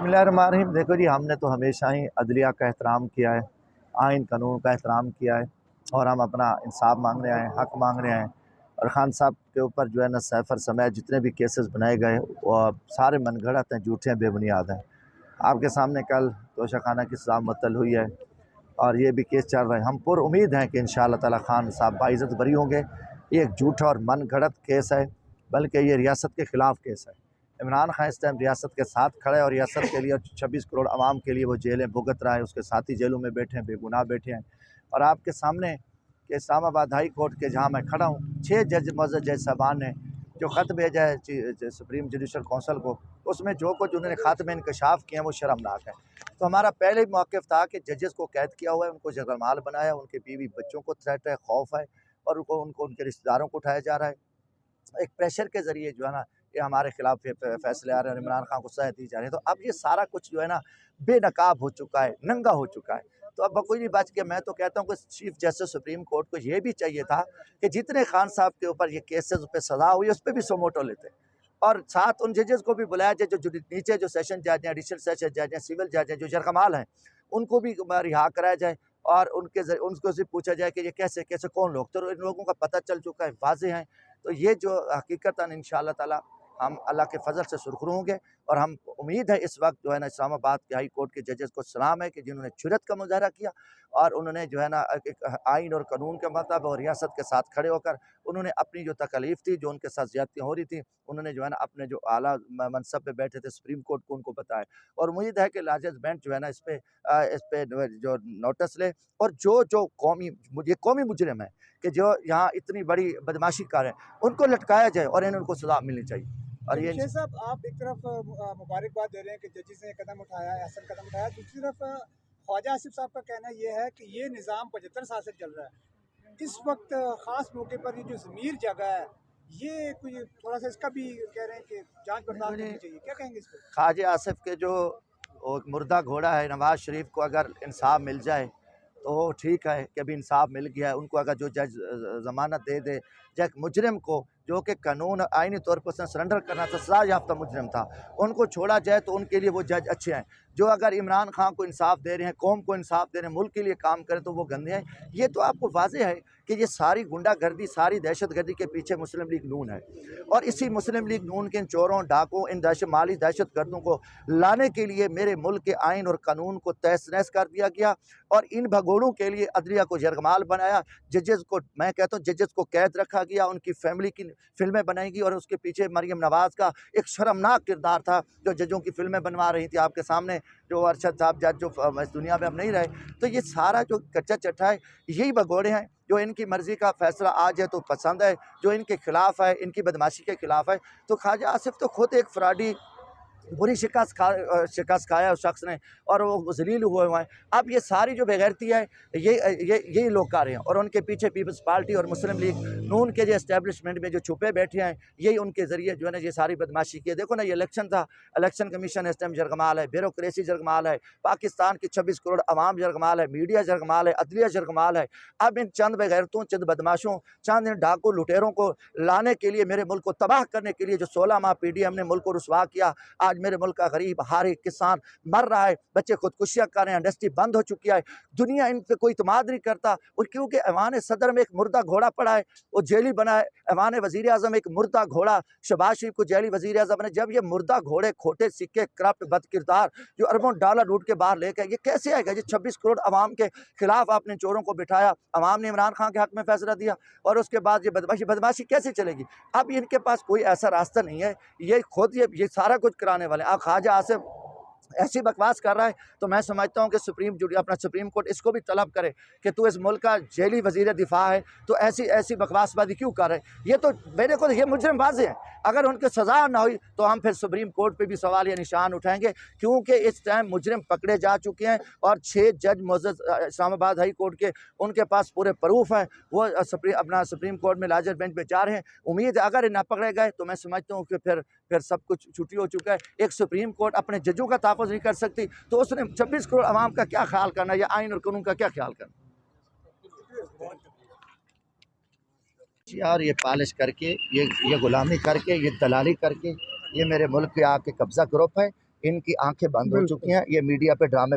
बिस्मिल्लाहिर्रहमानिर्रहीम। देखो जी, हमने तो हमेशा ही अदलिया का एहतराम किया है, आइन कानून का एहतराम किया है और हम अपना इंसाफ मांगने आए हैं, हक़ मांगने आए हैं। और ख़ान साहब के ऊपर जो है ना सैफ़र समेत जितने भी केसेस बनाए गए वो सारे मनगढ़ंत हैं, झूठे हैं, बेबुनियाद हैं। आपके सामने कल तोशाखाना की सज़ा मुअत्तल हुई है और ये भी केस चल रहे हैं। हम पुरउम्मीद हैं कि इंशाअल्लाह ताला ख़ान साहब बाइज़्ज़त बरी होंगे। ये एक झूठा और मनगढ़ंत केस है, बल्कि ये रियासत के ख़िलाफ़ केस है। इमरान खान इस टाइम रियासत के साथ खड़े हैं और रियासत के लिए 26 करोड़ आवाम के लिए वो जेलें भुगत रहा है, उसके साथी जेलों में बैठे हैं, बेगुनाह बैठे हैं। और आपके सामने कि इस्लामाबाद हाई कोर्ट के जहाँ मैं खड़ा हूँ, 6 जज मौजूद जज साहबान ने जो ख़त भेजा है सुप्रीम जुडिशल कौंसल को, उसमें जो कुछ उन्होंने ख़ात्म इंकशाफ किए हैं वो शर्मनाक है। तो हमारा पहले ही मौक़िफ़ था कि जजेस को कैद किया हुआ है, उनको जगरमाल बनाया, उनके बीवी बच्चों को थ्रेट है, खौफ है और उनको उनके रिश्तेदारों को उठाया जा रहा है। एक प्रेशर के ज़रिए जो है ना ये हमारे खिलाफ फैसले आ रहे हैं और इमरान खान को सज़ा दी जा रही है। तो अब ये सारा कुछ जो है ना बेनकाब हो चुका है, नंगा हो चुका है। तो अब कोई नहीं बच के मैं तो कहता हूँ कि चीफ जस्टिस सुप्रीम कोर्ट को ये भी चाहिए था कि जितने खान साहब के ऊपर ये केसेस पे सज़ा हुई है उस पर भी सोमोटो लेते और साथ उन जजेस को भी बुलाया जाए जो नीचे जो सेशन जज हैं, एडिशनल सेशन जज हैं, सिविल जज हैं, जो जरकमाल हैं, उनको भी रिहा कराया जाए और उनको से पूछा जाए कि ये कैसे कैसे कौन लोग, तो इन लोगों का पता चल चुका है, वाज़ेह हैं। तो ये जो हकीकतन इंशाअल्लाह ताला हम अल्लाह के फ़ज़ल से सुरखरू होंगे और हम उम्मीद है इस वक्त जो है ना इस्लामाबाद के हाई कोर्ट के जजेस को सलाम है कि जिन्होंने जुर्रत का मुज़ाहरा किया और उन्होंने जो है ना एक आइन और कानून के मुताबिक और रियासत के साथ खड़े होकर उन्होंने अपनी जो तकलीफ़ थी, जो उनके साथ ज़्यादतियाँ हो रही थी, उन्होंने जो है ना अपने जो आला मनसब पे बैठे थे सुप्रीम कोर्ट को उनको बताया और उम्मीद है कि लार्जेस्ट बेंच जो है ना इस पे जो नोटिस ले और जो कौमी मुजरिम है कि जो यहाँ इतनी बड़ी बदमाशी कर रहे हैं उनको लटकाया जाए और इन्हें उनको सज़ा मिलनी चाहिए। और ये शेख साहब, आप एक तरफ मुबारकबाद दे रहे हैं कि जजेस ने कदम उठाया, अहसन कदम उठाया, दूसरी तरफ ख्वाजा आसिफ साहब का कहना ये है कि ये निज़ाम 75 साल से चल रहा है। इस वक्त ख़ास मौके पर ये जो ज़मीर जगह है, ये कोई थोड़ा सा इसका भी कह रहे हैं कि जांच पड़ताल करनी चाहिए, क्या कहेंगे इस पर? ख्वाजा आसिफ के जो मुर्दा घोड़ा है नवाज शरीफ को अगर इंसाफ मिल जाए तो ठीक है कि अभी इंसाफ मिल गया है। उनको अगर जो जज ज़मानत दे दे, जो एक मुजरिम को जो कि कानून आइनी तौर पर उसने सरेंडर करना था, सज़ा याफ्ता मुजरिम था, उनको छोड़ा जाए तो उनके लिए वो जज अच्छे हैं। जो अगर इमरान खान को इंसाफ दे रहे हैं, कौम को इंसाफ दे रहे हैं, मुल्क के लिए काम करें तो वो गंदे हैं। ये तो आपको वाज़ेह है कि ये सारी गुंडागर्दी, सारी दहशतगर्दी के पीछे मुस्लिम लीग नून है और इसी मुस्लिम लीग नून के इन चोरों, डाकुओं, इन माली दहशतगर्दों को लाने के लिए मेरे मुल्क के आइन और कानून को तहस-नहस कर दिया गया और इन भगोड़ों के लिए अदलिया को यरगमाल बनाया। जजेस को मैं कहता हूँ जजेस को कैद रखा गया, उनकी फैमिली की फ़िल्में बनाई गई और उसके पीछे मरियम नवाज़ का एक शर्मनाक किरदार था जो जजों की फ़िल्में बनवा रही थी। आपके सामने जो अरशद साहब जज जो इस दुनिया में अब नहीं रहे। तो ये सारा जो कच्चा चट्टा है यही भगोड़े हैं जो इनकी मर्ज़ी का फ़ैसला आ जाए तो पसंद है, जो इनके खिलाफ़ है, इनकी बदमाशी के खिलाफ़ है। तो ख्वाजा आसिफ तो खुद एक फ्रॉडी बुरी शिकस्त खाया उस शख्स ने और वो ज़लील हुए हैं। अब ये सारी जो बेगैरती है यही लोग कर रहे हैं और उनके पीछे पीपल्स पार्टी और मुस्लिम लीग नून के जो एस्टेब्लिशमेंट में जो छुपे बैठे हैं, यही उनके ज़रिए जो है ना ये सारी बदमाशी की है। देखो ना, ये इलेक्शन था, इलेक्शन कमीशन इस टाइम यरगमाल है, ब्यूरोक्रेसी यरगमाल है, पाकिस्तान की 26 करोड़ आवाम यरगमाल है, मीडिया यरगमाल है, अदलिया यरगमाल है। अब इन चंद बेगैरतों, चंद बदमाशों, चंद इन डाकू लुटेरों को लाने के लिए, मेरे मुल्क को तबाह करने के लिए जो 16 माह PDM ने मुल्क को रुसवा किया, आज मेरे मुल्क का गरीब हारी किसान मर रहा है, बच्चे खुदकुशियां कर रहे हैं, इंडस्ट्री बंद हो चुकी है, दुनिया इन पे कोई इतमाद नहीं करता। और क्योंकि ऐवान सदर में एक मुर्दा घोड़ा पड़ा है, वो जेली बना है। ऐवान वजीर आजम एक मुर्दा घोड़ा, शहबाज शरीफ को जेली वजीर आजम बने। जब ये मुर्दा घोड़े, खोटे सिक्के, करप्ट बद किरदार जो अरबों डॉलर लूट के बाहर लेके, ये कैसे आएगा? ये 26 करोड़ आवाम के खिलाफ आपने चोरों को बिठाया, आवाम ने इमरान खान के हक में फैसला दिया और उसके बाद ये बदमाशी कैसे चलेगी? अब इनके पास कोई ऐसा रास्ता नहीं है, ये खुद ये सारा कुछ कराने वाले। अब ख्वाजा आसिफ ऐसी बकवास कर रहा है तो मैं समझता हूँ कि सुप्रीम कोर्ट इसको भी तलब करे कि तू इस मुल्क का जेली वजीर दिफा है तो ऐसी बकवासबाजी क्यों कर रहे हैं? ये तो मेरे को ये मुजरिम बाज़ी है। अगर उनकी सज़ा ना हुई तो हम फिर सुप्रीम कोर्ट पे भी सवाल या निशान उठाएंगे, क्योंकि इस टाइम मुजरिम पकड़े जा चुके हैं और 6 जज मौजूद इस्लामाबाद हाई कोर्ट के, उनके पास पूरे प्रूफ हैं। वो अपना सुप्रीम कोर्ट में लार्जर बेंच पे जा रहे हैं। उम्मीद है अगर ना पकड़े गए तो मैं समझता हूँ कि फिर सब कुछ छुट्टी हो चुका है। एक सुप्रीम कोर्ट अपने जजों का तहफ़्फ़ुज़ नहीं कर सकती तो उसने 26 करोड़ आवाम का क्या ख्याल करना या आइन और कानून का क्या ख्याल करना? यार ये पॉलिश करके, ये गुलामी करके, ये दलाली करके, ये मेरे मुल्क पे आके कब्ज़ा ग्रुप है। इनकी आंखें बंद हो बिल्कुल। चुकी हैं, ये मीडिया पे ड्रामे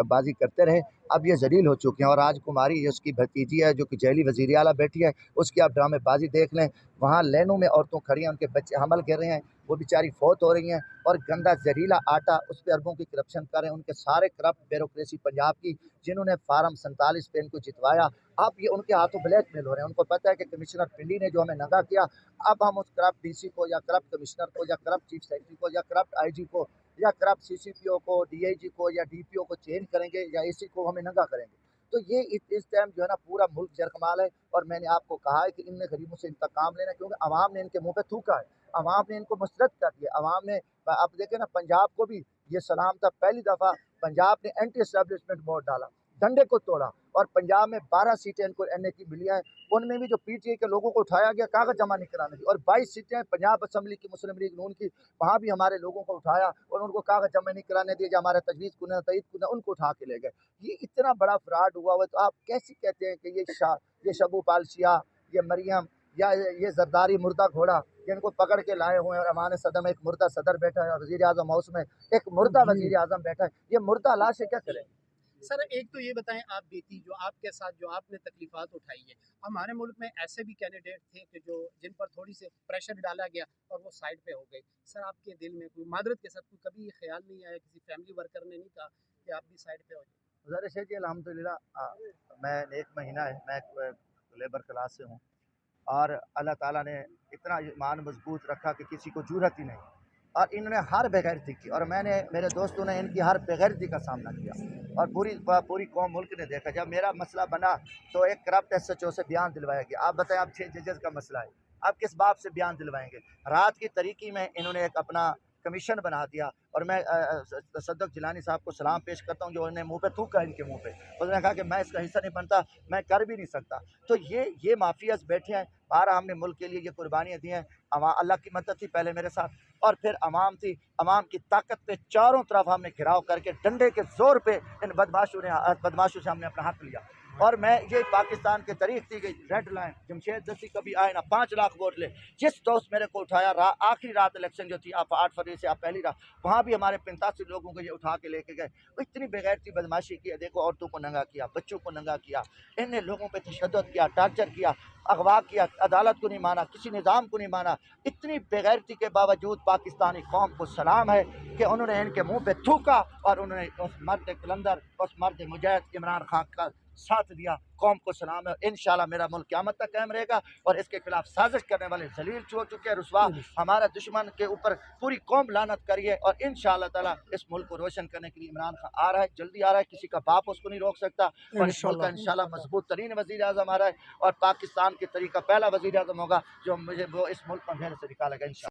बाजी करते रहे, अब ये ज़लील हो चुके हैं। और राजकुमारी उसकी भतीजी है जो कि जेली वज़ीर आला बैठी है, उसकी आप ड्रामेबाजी देख लें। वहाँ लाइनों में औरतों खड़ी हैं, उनके बच्चे हमल कर रहे हैं, वो बेचारी फौत हो रही हैं और गंदा जहरीला आटा उस पे अरबों की करप्शन कर रहे हैं। उनके सारे करप्ट ब्यूरोक्रेसी पंजाब की, जिन्होंने फार्म 47 पे इनको जितवाया, अब ये उनके हाथों ब्लैकमेल हो रहे हैं। उनको पता है कि कमिश्नर पिंडी ने जो हमें नंगा किया, अब हम उस करप्ट डीसी को या करप्ट कमिश्नर को या करप्ट चीफ सेक्रेटरी को या करप्ट आईजी को या करप्ट सीसीपीओ को, डीआईजी को या डीपीओ को चेंज करेंगे या एसी को हमें नंगा करेंगे। तो ये इस टाइम जो है ना पूरा मुल्क जरकमाल है। और मैंने आपको कहा है कि इनने गरीबों से इंतकाम लेना, क्योंकि अवाम ने इनके मुंह पे थूका है, अवाम ने इनको मसरत कर दिया। अवाम ने अब देखे ना, पंजाब को भी ये सलाम था, पहली दफ़ा पंजाब ने एंटी एस्टेब्लिशमेंट वोट डाला, डंडे को तोड़ा और पंजाब में 12 सीटें इनको एनए की मिली हैं। उनमें भी जो पीटीआई के लोगों को उठाया गया, कागज जमा नहीं कराने दी। और 22 सीटें पंजाब असम्बली की मुस्लिम लीग नून की, वहाँ भी हमारे लोगों को उठाया और उनको कागज जमा नहीं कराने दिए, जो हमारे तजवीज़ कुन तईद कुन उनको उठा के ले गए। ये इतना बड़ा फ्रॉड हुआ हुआ है, तो आप कैसे कहते हैं कि ये शबू पालशिया, ये मरियम या ये जरदारी मुर्दा घोड़ा जिनको पकड़ के लाए हुए हैं, और अमान सदम एक मुर्दा सदर बैठा है और वज़ीर आज़म हाउस में एक मुर्दा वज़ीर आज़म बैठा है, ये मुर्दा लाश है, क्या करें? सर एक तो ये बताएं, आप बेटी जो आपके साथ जो आपने तकलीफात उठाई है, हमारे मुल्क में ऐसे भी कैंडिडेट थे कि जो जिन पर थोड़ी सी प्रेशर डाला गया और वो साइड पे हो गए। सर आपके दिल में कोई मादरत के साथ कोई कभी ये ख्याल नहीं आया, किसी फैमिली वर्कर ने नहीं कहा कि आप भी साइड पे हो जाए? ज़रा शेख जी अल्हम्दुलिल्लाह, मैं एक महीना है, मैं लेबर क्लास से हूँ और अल्लाह ताला ने इतना ईमान मजबूत रखा कि किसी को ज़रूरत ही नहीं, और इन्होंने हर बेगैरती की और मेरे दोस्तों ने इनकी हर बेगैरती का सामना किया और पूरी कौम मुल्क ने देखा। जब मेरा मसला बना तो एक करप्ट एसएचओ से बयान दिलवाया गया। आप बताएं, आप 6 जजेस का मसला है, आप किस बाप से बयान दिलवाएंगे? रात की तरीकी में इन्होंने एक अपना कमीशन बना दिया और मैं सदक जिलानी साहब को सलाम पेश करता हूँ, जो उन्होंने मुँह पे थूका इनके मुँह पे। उन्होंने कहा कि मैं इसका हिस्सा नहीं बनता, मैं कर भी नहीं सकता। तो ये माफियाज बैठे हैं। बारह हमने मुल्क के लिए ये कुर्बानियाँ दी हैं। अल्लाह की मदद थी पहले मेरे साथ, और फिर अवाम थी, अवाम की ताकत पे चारों तरफ हमने घिराव करके डंडे के जोर पे इन बदमाशों से हमने अपना हक लिया। और मैं ये पाकिस्तान की तारीख थी कि रेड लाइन जमशेद दस्ती कभी आए ना, 5 लाख वोट ले। जिस दोस्त मेरे को उठाया आखिरी रात इलेक्शन जो थी, आप 8 फरवरी से आप पहली रात, वहाँ भी हमारे 85 लोगों को ये उठा के लेके गए। वो इतनी बेगैरती बदमाशी की है, देखो औरतों को नंगा किया, बच्चों को नंगा किया, इनने लोगों पर तशद्दुद किया, टार्चर किया, अगवा किया, अदालत को नहीं माना, किसी निज़ाम को नहीं माना। इतनी बेगैरती के बावजूद पाकिस्तानी कौम को सलाम है कि उन्होंने इनके मुँह पे थूका और उन्होंने उस मर्द कलंदर, उस मर्द मुजाहिद इमरान खान का साथ दिया। कौम को सलाम है। इंशाल्लाह मेरा मुल्क क़यामत तक कायम रहेगा और इसके खिलाफ साजिश करने वाले जलील हो चुके हैं, रुसवा। हमारा दुश्मन के ऊपर पूरी कौम लानत करिए और इंशाल्लाह ताला इस मुल्क को रोशन करने के लिए इमरान खान आ रहा है, जल्दी आ रहा है, किसी का बाप उसको नहीं रोक सकता। और इस मुल्क का इंशाल्लाह मजबूत तरीन वज़ीर आज़म आ रहा है और पाकिस्तान की तरीका पहला वज़ीर आज़म होगा जो मुझे वो इस मुल्क को अंधेरे से निकालेगा इंशाल्लाह।